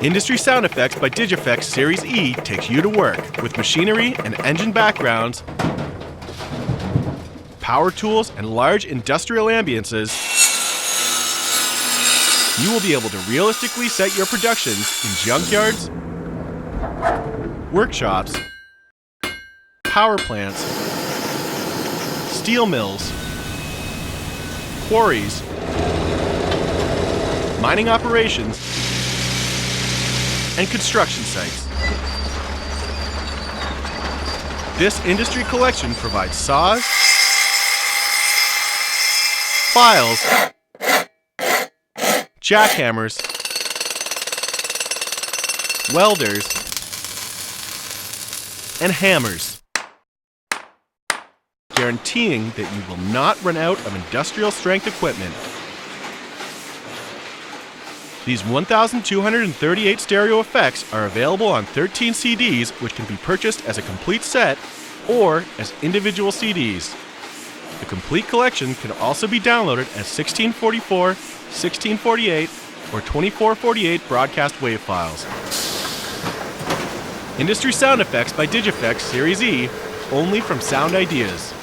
Industry Sound Effects by Digifx Series E takes you to work with machinery and engine backgrounds, power tools, and large industrial ambiances. You will be able to realistically set your productions in junkyards, workshops, power plants, steel mills, quarries, mining operations, and construction sites. This industry collection provides saws, files, jackhammers, welders, and hammers, guaranteeing that you will not run out of industrial strength equipment. These 1,238 stereo effects are available on 13 CDs, which can be purchased as a complete set or as individual CDs. The complete collection can also be downloaded as 1644, 1648, or 2448 broadcast wave files. Industry Sound Effects by Digifx Series E, only from Sound Ideas.